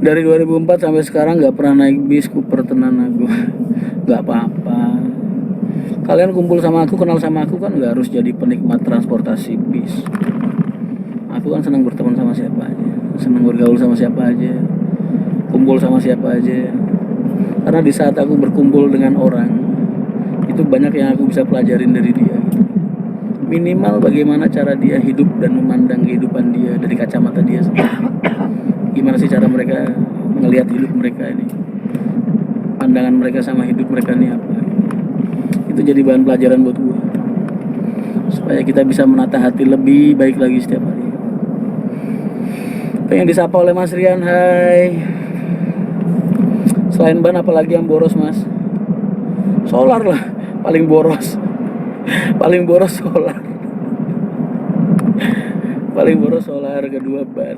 Dari 2004 sampai sekarang nggak pernah naik bis, kuper tenan aku. Nggak apa-apa. Kalian kumpul sama aku, kenal sama aku kan nggak harus jadi penikmat transportasi bis. Aku kan senang berteman sama siapa aja, senang bergaul sama siapa aja, kumpul sama siapa aja. Karena di saat aku berkumpul dengan orang, itu banyak yang aku bisa pelajarin dari dia. Minimal bagaimana cara dia hidup dan memandang kehidupan dia dari kacamata dia sendiri. Gimana sih cara mereka ngelihat hidup mereka ini, pandangan mereka sama hidup mereka ini apa. Itu jadi bahan pelajaran buat gue, supaya kita bisa menata hati lebih baik lagi setiap hari. Pengen disapa oleh Mas Rian, hai. Selain ban apalagi yang boros mas? Solar lah, paling boros. Paling boros solar. Paling boros solar, kedua ban.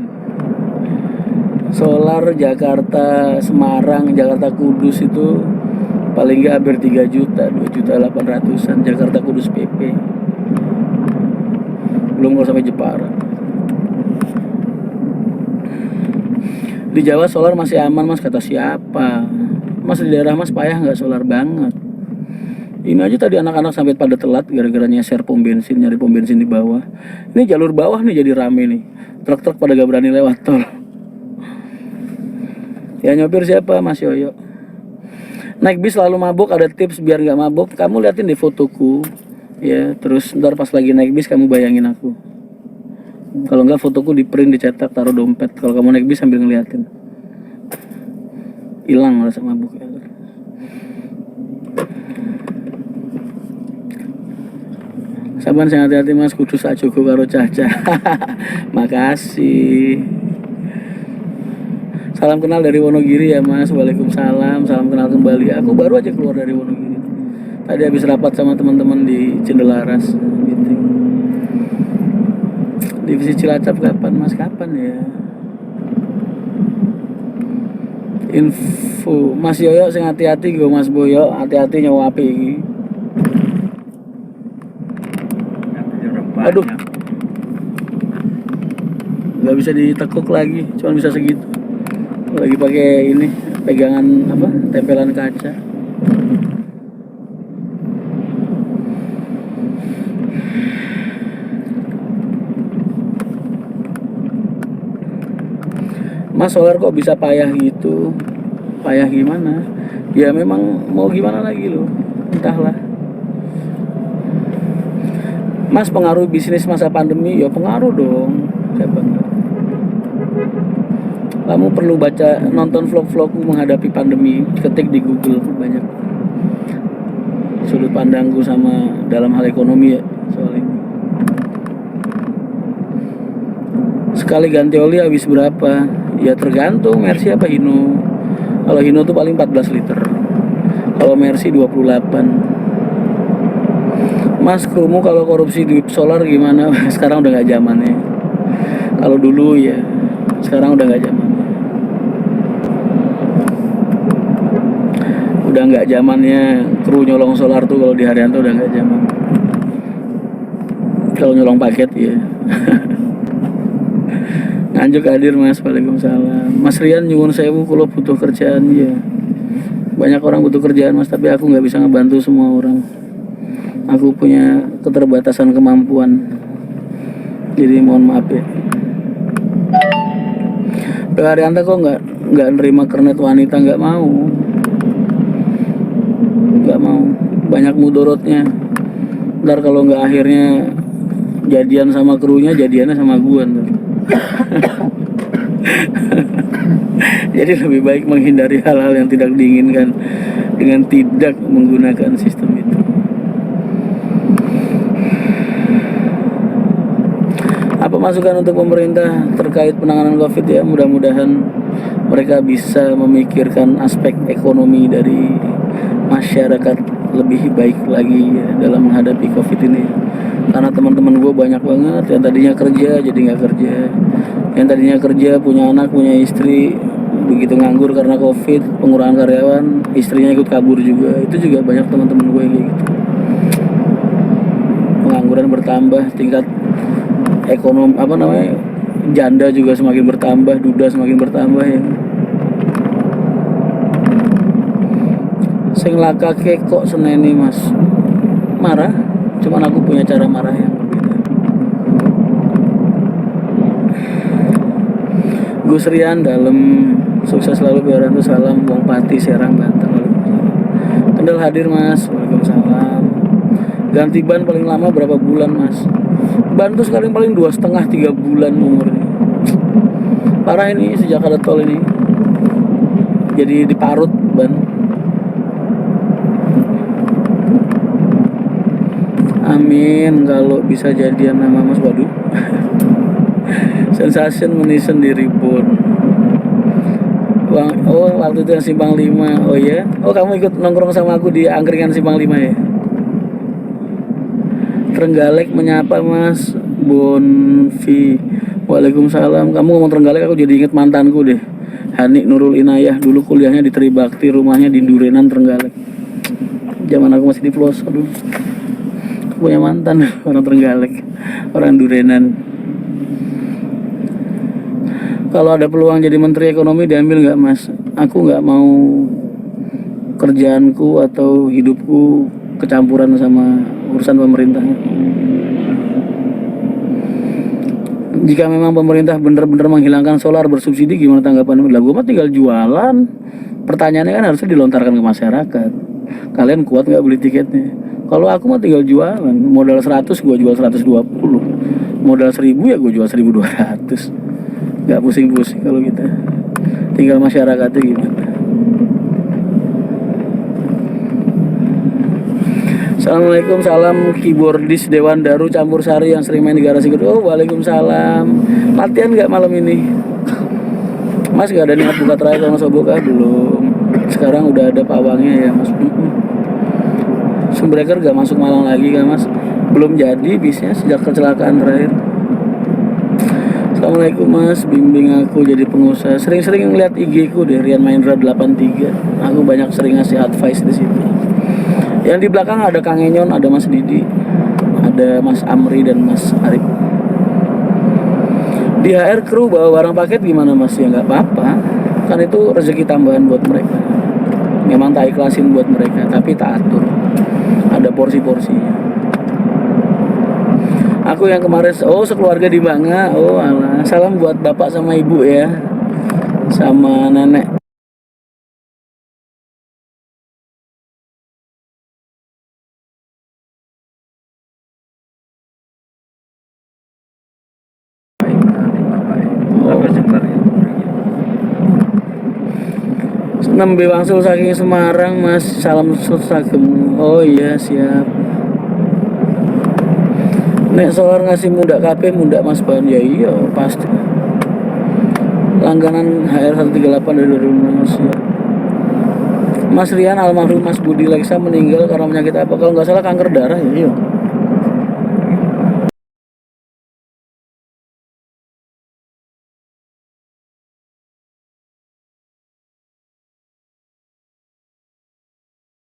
Solar Jakarta Semarang, Jakarta Kudus itu paling nggak hampir 3 juta, 2.800.000-an. Jakarta Kudus PP. Belum kalau sampai Jepara. Di Jawa solar masih aman mas, kata siapa? Mas di daerah mas payah nggak solar banget. Ini aja tadi anak-anak sampai pada telat gara-gara nyeser pom bensin, nyari pom bensin di bawah. Ini jalur bawah nih jadi rame nih. Truk-truk pada gak berani lewat tol. Ya nyopir siapa? Mas Yoyo. Naik bis selalu mabuk, ada tips biar gak mabuk. Kamu liatin di fotoku. Ya, terus ntar pas lagi naik bis kamu bayangin aku. Kalau enggak fotoku di print, dicetak, taruh dompet. Kalau kamu naik bis sambil ngeliatin, hilang rasa mabuk ya. Saban sing hati-hati mas, kudu sak jogo karo Caca. Makasih. Salam kenal dari Wonogiri ya mas. Waalaikumsalam, salam kenal kembali. Aku baru aja keluar dari Wonogiri. Tadi habis rapat sama teman-teman di Cendelaras gitu. Divisi Cilacap kapan mas? Kapan ya? Info Mas Yoyo sing hati-hati go Mas Boyo, hati-hati nyawa api iki. Aduh, nggak bisa ditekuk lagi, cuma bisa segitu. Lagi pakai ini pegangan apa? Tempelan kaca. Mas solar kok bisa payah gitu? Payah gimana? Ya memang mau gimana lagi loh, entahlah. Mas pengaruh bisnis masa pandemi, ya pengaruh dong. Siapa enggak? Kamu perlu baca, nonton vlog-vlogku menghadapi pandemi. Ketik di Google banyak sudut pandangku sama dalam hal ekonomi ya soal ini. Sekali ganti oli habis berapa? Ya tergantung Mercy apa Hino. Kalau Hino tuh paling 14 liter. Kalau Mercy 28. Mas krumu kalau korupsi di solar gimana? Sekarang udah nggak zamannya. Kalau dulu ya, sekarang udah nggak zamannya. Udah nggak zamannya kru nyolong solar tuh kalau di Haryanto udah nggak zaman. Kalau nyolong paket ya. Nganjuk hadir mas, waalaikumsalam. Mas Rian nyuwun sewu kalau butuh kerjaan ya. Banyak orang butuh kerjaan mas, tapi aku nggak bisa ngebantu semua orang. Aku punya keterbatasan kemampuan, jadi mohon maaf ya. Pak Haryanto kok nggak nerima kernet wanita, nggak mau, banyak mudorotnya. Ntar kalau nggak akhirnya jadian sama krunya, jadiannya sama gua ntar. Jadi lebih baik menghindari hal-hal yang tidak diinginkan dengan tidak menggunakan sistem itu. Apa masukan untuk pemerintah terkait penanganan COVID ya? Mudah-mudahan mereka bisa memikirkan aspek ekonomi dari masyarakat lebih baik lagi ya, dalam menghadapi COVID ini. Karena teman-teman gue banyak banget yang tadinya kerja jadi nggak kerja, yang tadinya kerja punya anak punya istri, begitu nganggur karena COVID, pengurangan karyawan, istrinya ikut kabur juga. Itu juga banyak teman-teman gue kayak gitu. Pengangguran bertambah, tingkat ekonomi janda juga semakin bertambah, duda semakin bertambah ya. Sing lakake kok seneni mas. Marah, cuman aku punya cara marah yang berbeda. Gus Rian dalam sukses selalu biaran tuh salam Wong Pati Serang Banten. Waalaikumsalam. Kendal hadir mas. Waalaikumsalam. Ganti ban paling lama berapa bulan mas? Ban tuh sekarang paling 2,5-3 bulan umurnya. Parah ini sejak ada tol ini. Jadi diparut ban. Amin kalau bisa jadian nama mas. Waduh. Sensation meni sendiri pun. Oh waktu itu yang Simpang 5. Oh ya. Oh kamu ikut nongkrong sama aku di angkringan Simpang 5 ya. Trenggalek menyapa mas Bonvi. Waalaikumsalam. Kamu ngomong Trenggalek aku jadi inget mantanku deh. Hani Nurul Inayah, dulu kuliahnya di Tribakti, rumahnya di Durenan Trenggalek. Zaman aku masih di Plos. Aduh, aku punya mantan orang Trenggalek, orang Durenan. Kalau ada peluang jadi Menteri Ekonomi diambil nggak mas? Aku nggak mau kerjaanku atau hidupku kecampuran sama urusan pemerintah. Jika memang pemerintah benar-benar menghilangkan solar bersubsidi, gimana tanggapan? Lah gue mah tinggal jualan. Pertanyaannya kan harusnya dilontarkan ke masyarakat. Kalian kuat nggak beli tiketnya? Kalau aku mah tinggal jualan. Modal 100 gue jual 120. Modal 1000 ya gue jual 1200. Nggak pusing-pusing kalau kita. Tinggal masyarakatnya gimana. Assalamualaikum, salam keyboardis Dewan Daru Campur Sari yang sering main di garasi gedung. Oh, waalaikumsalam. Latihan nggak malam ini? Mas nggak ada niat buka terakhir sama Soboka? Belum. Sekarang udah ada pawangnya ya mas. Sumbreker nggak masuk Malang lagi kan mas? Belum jadi bisnya sejak kecelakaan terakhir. Assalamualaikum mas, bimbing aku jadi pengusaha. Sering-sering ngeliat IG ku deh, Rian Mahendra 83. Aku banyak sering ngasih advice di situ. Yang di belakang ada Kang Enyon, ada Mas Didi, ada Mas Amri dan Mas Arif. Di HR kru bawa barang paket gimana mas? Ya nggak apa-apa, kan itu rezeki tambahan buat mereka. Memang tak ikhlasin buat mereka, tapi tak atur. Ada porsi-porsinya. Aku yang kemarin, oh sekeluarga di Bangga. Oh alah, salam buat bapak sama ibu ya, sama nenek. Nembe wangsul saking Semarang mas, salam sagem. Oh iya siap. Nek solar ngasih muda KP muda mas Ban. Ya iya pasti. Langganan HR 138 dari 2015 ya. Mas Rian almarhum Mas Budi Leksa meninggal karena penyakit apa? Kalau nggak salah kanker darah ya. Iya.